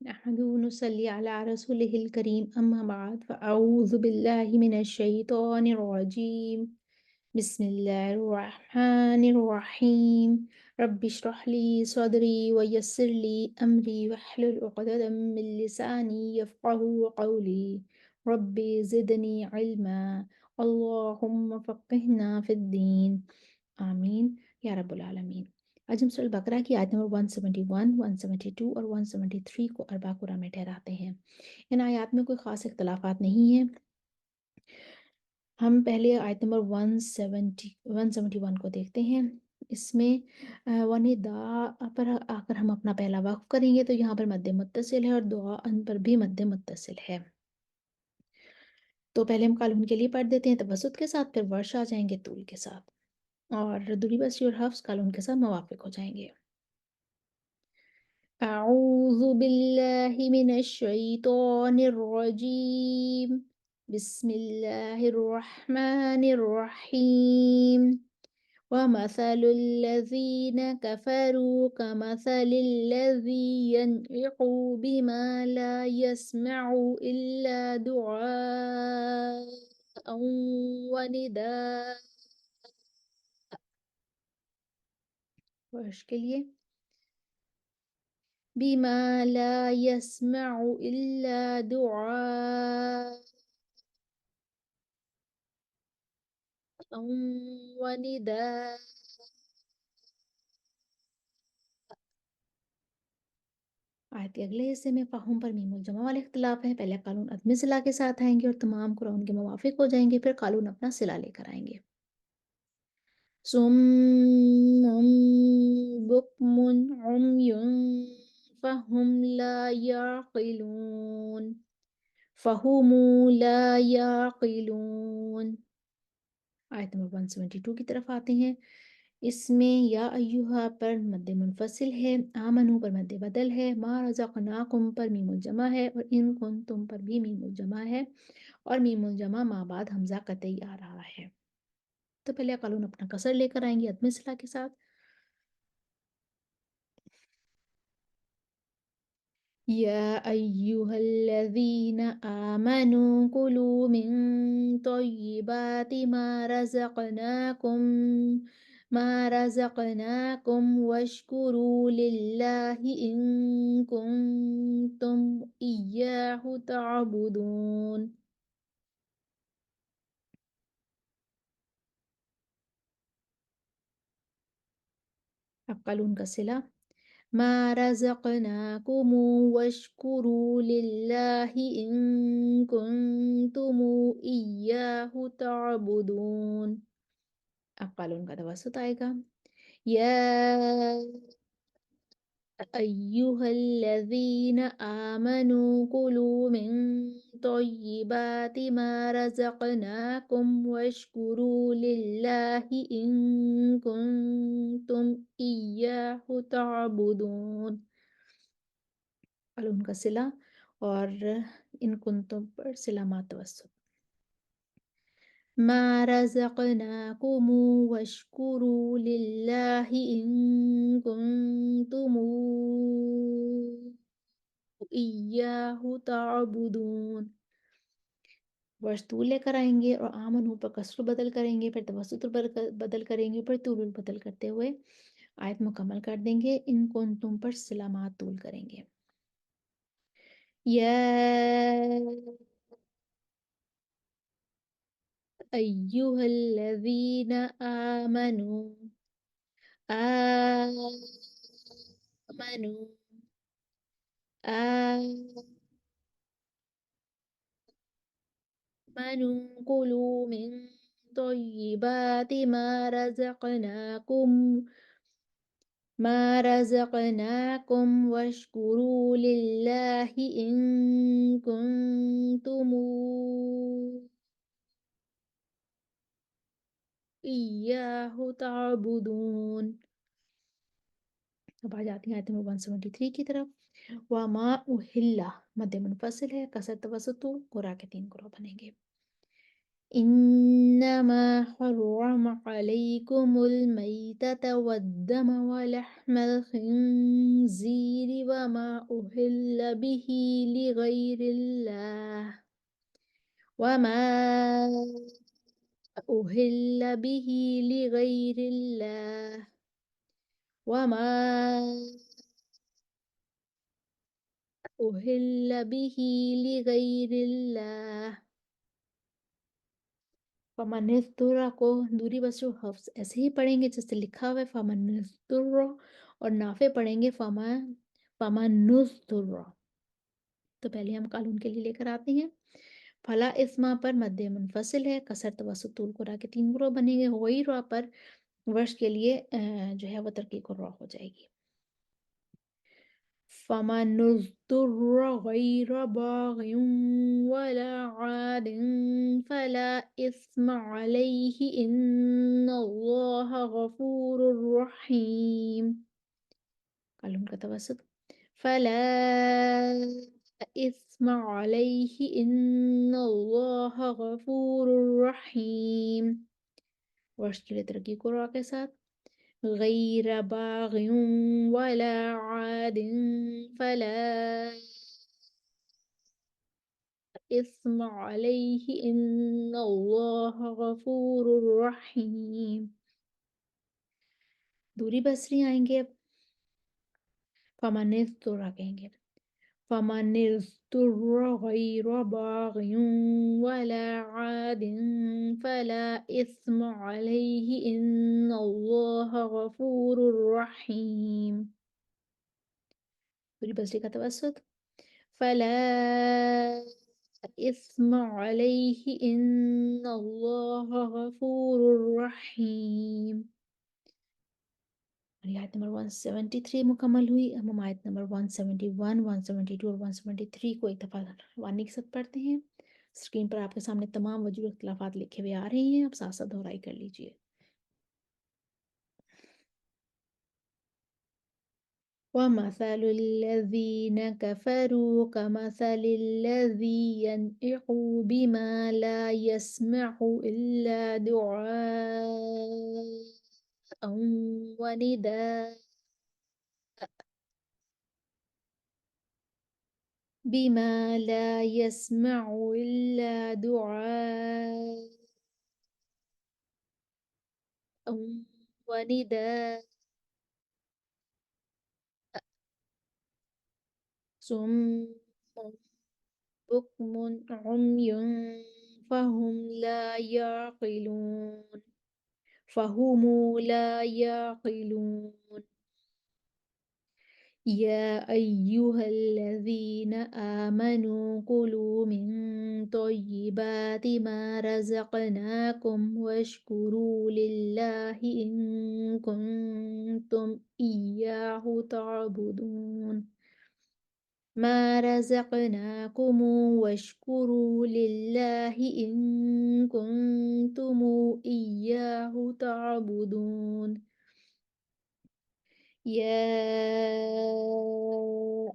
نحمده ونصلي على رسوله الكريم أما بعد فأعوذ بالله من الشيطان الرجيم بسم الله الرحمن الرحيم رب اشرح لي صدري ويسر لي أمري واحلل عقدة من لساني يفقه قولي ربي زدني علما اللهم فقهنا في الدين آمين या रब्बुल आलमीन। आज हम सूरह बकरा की आयत नंबर 171, 172 और 173 को अरबा कुरा में ठहराते हैं। इन आयत में कोई ख़ास इख्तलाफात नहीं है। हम पहले आयत नंबर 171 को देखते हैं। इसमें वनिदा पर आकर हम अपना पहला वक्फ करेंगे तो यहाँ पर मद्दे मुत्तसिल है और दुआ अन पर भी मद्दे मुत्तसिल है। तो पहले हम कालून के लिए पढ़ देते हैं तवसुत के साथ, फिर वर्ष आ जाएंगे तूल के साथ, और दुरी बसी और हफ्स कालून के साथ मुवाफिक हो जाएंगे। أعوذ بالله من الشيطان الرجيم بسم الله الرحمن الرحيم ومثل الذين كفروا كمثل الذي ينعق بما لا يسمع إلا دعاء ونداء वर्ष के लिए بما لا يسمع إلا دعاء ونداء आयत के अगले हिस्से में फ़ाहम पर मीमुल जमा वाले इख्तिलाफ हैं। पहले कानून अदमी सिला के साथ आएंगे और तमाम कुरान के मुवाफिक हो जाएंगे, फिर कानून अपना सिला लेकर आएंगे। सुम्मुन बुक्मुन उम्युन फहुम ला याक़िलून फहुमु ला याक़िलून। आयत नंबर 172 की तरफ आते हैं। इसमें या अय्युहा पर मद्दे मुनफसिल है, आमनू पर मद्दे बदल है, मा रज़क़नाकुम पर मीमुल जमा है और इन कुंतुम पर भी मीमुल जमा है और मीमुल जमा माँ बाद हमजा कतई आ रहा है। तो पहले कानून अपना कसर लेकर आएंगे अदम सिला के साथ। या अय्युहल्लज़ीना आमनू कुलू मिन तय्यिबाति मा रज़क़नाकुम वश्कुरू लिल्लाहि इन कुंतुम इय्याहु तअबुदून। अब कानून का सिला मा रज़क़नाकुमु वश्कुरू लिल्लाहि इन कुंतुमु इय्याहु तअबुदून। अब कानून का तवसुत आएगा। या अय्युहल्लज़ीना आमनू कुलू मिन तय्यिबाति मा रज़क़नाकुम वश्कुरू लिल्लाहि इन कुंतुम इय्याहु तअबुदून। और उनका सिला और इन कुंतुम पर सिला मा तवस्सुत। मा रज़क़नाकुम वश्कुरू लिल्लाहि इन कुंतुम इय्याहु तअबुदून। वर्ष तूल लेकर आएंगे और आमन ऊपर कसर बदल करेंगे, फिर तवसुत बदल करेंगे, फिर तूल बदल करते हुए आयत मुकम्मल कर देंगे। इन कुंतुम पर सिलामात तूल करेंगे। या अय्युहल्लज़ीना आमनू आमनू आमनू कुलू मिन तय्यिबाति मा रज़क़नाकुम वश्कुरू लिल्लाहि इन कुंतुम इय्याहु तअबुदून। अब आ जाती हैं आयत नंबर 173 की तरफ। व मा उहिल्ला मद्दे मुनफसिल है, कसर तवसुत कुरा के 3 ग्रुप बनेंगे। إنما حرم عليكم الميتة والدم ولحم الخنزير وما أهل به لغير الله وما أهل به لغير الله وما أهل به لغير الله फ़मनिस्तुर को दूरी बसरु हफ्स ऐसे ही पढ़ेंगे जैसे लिखा हुआ है फ़मनिस्तुर और नाफ़े पढ़ेंगे फ़मनुस्तुर। तो पहले हम कानून के लिए लेकर आते हैं। फला इस्मा पर मद्दे मुनफ़सिल है, कसर तवसतुल कुरा के 3 ग्रुप बनेंगे। गैर पर वर्ष के लिए जो है वो तरकीब र हो जाएगी। फ़मनुस्तुर गैर बाग़िन वला आदिन फला इस्मा अलैहि इन्नल्लाह गफूरुर रहीम। कानून का तवसत फला इस्मा अलैहि इन्नल्लाह गफूरुर रहीम। वर्ष के लिए तरकीब कुरा के साथ गैर बाग़िन वला आदिन फला इस्मा अलैहि इन्नल्लाह गफूरुर रहीम। दूरी बसरी आएंगे अब फ़मनिस्तुर कहेंगे फ़मनिस्तुर गैर बाग़िन वला आदिन फला इस्मा अलैहि इन्नल्लाह गफूरुर रहीम। दूरी बसरी का तवसत फला इस्मा अलैहि इन्नल्लाह गफूरुर रहीम। और ये आयत नंबर 173 मुकम्मल हुई। अब हम आयत नंबर 171, 172 और 173 को एक दफ़ा वानी के साथ पढ़ते हैं। स्क्रीन पर आपके सामने तमाम वजूद इख्तिलाफ़ात लिखे हुए आ रहे हैं, आप साथ साथ दोहराई कर लीजिए। ومثل الذين كفروا كمثل الذي ينعق بما لا يسمع إلا دعاء ونداء بما لا يسمع إلا دعاء ونداء صم بكم عمي فهم لا يعقلون يا أيها الذين آمنوا كلوا من طيبات ما رزقناكم واشكروا لله إن كنتم إياه تعبدون ما رزقناكم واشكروا لله إن كنتم إياه تعبدون يا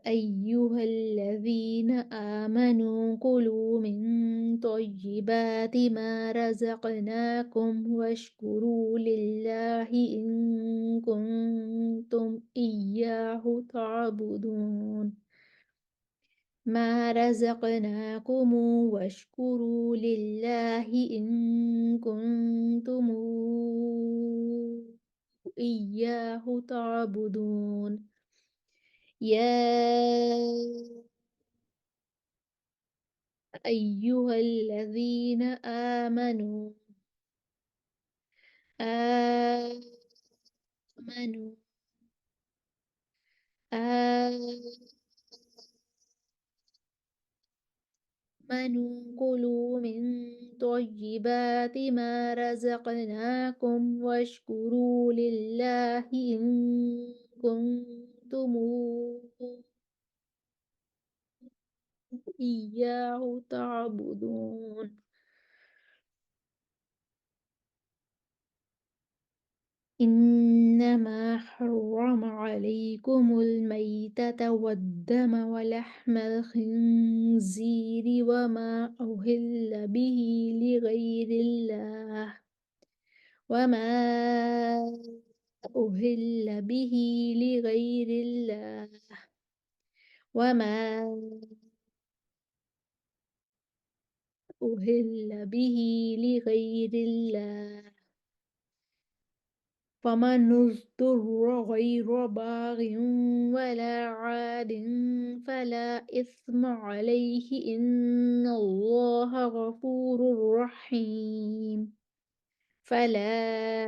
أيها الذين آمنوا كلوا من طيبات ما رزقناكم واشكروا لله إن كنتم إياه تعبدون ما رزقناكم واشكروا لله إن كنتم إياه تعبدون يا أيها الذين آمنوا آمنوا آمنوا كلوا من طيبات ما رزقناكم واشكروا لله إن كنتم إياه تعبدون إنما حرم حرم عليكم الميتة والدم ولحم الخنزير وما أهل به لغير الله وما أهل به لغير الله وما أهل به لغير الله فمن اضطر غير باغ ولا عاد فلا إثم عليه إن الله غفور رحيم فلا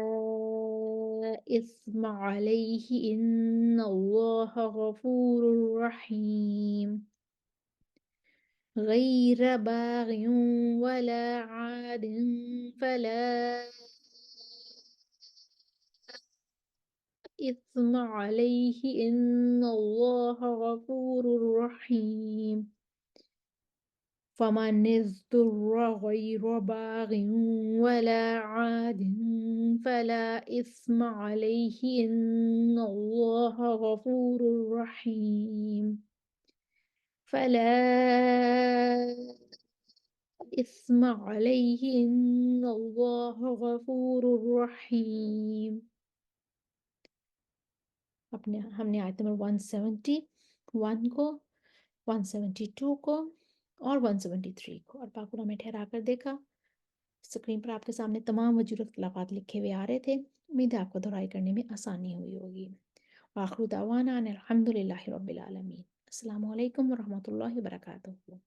إثم عليه إن الله غفور رحيم غير باغ ولا عاد فلا إثم عليه إن الله غفور رحيم فمن اضطر غير باغ ولا عاد فلا إثم عليه إن الله غفور رحيم فلا إثم عليه إن الله غفور رحيم अपने हमने आयत नंबर 171 को 172 को और 173 को और पाकुरा में ठहरा कर देखा। स्क्रीन पर आपके सामने तमाम वजूद इख्तिलाफात लिखे हुए आ रहे थे। उम्मीद है आपको दोहराई करने में आसानी हुई होगी। आखिर दावाना अनिल हम्दुलिल्लाहि रब्बिल आलमीन। अस्सलामु अलैकुम व रहमतुल्लाहि व बरकातुहू।